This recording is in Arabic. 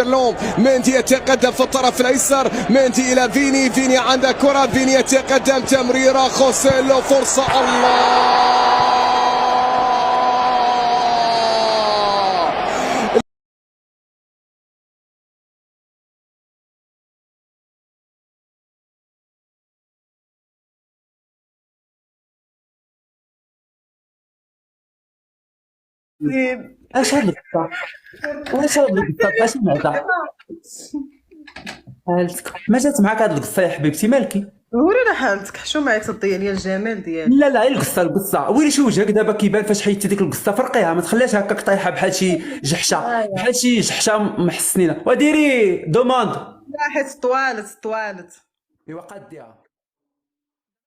لوم مندي يتقدم في الطرف الايسر، مندي الى فيني، فيني عنده كره، فيني يتقدم، تمريره خوسيلو، فرصه الله. اش هاد القطة؟ واش هاد القطة بقى سمعتها؟ حالتك ما جات معاك هاد القصة يا حبيبتي مالكي؟ ورينا حالتك، حشو معاك تضيع لي الجمال ديالك. لا لا، القصة ويلي شي وجهك دابا كيبان فاش حيدتي ديك القصة، فرقيها ما تخليهاش هكاك طايحة بحال شي جحشة، بحال شي جحشة محسنينة، وديري دوموند. لا حيت طوالت ايوا قاديها.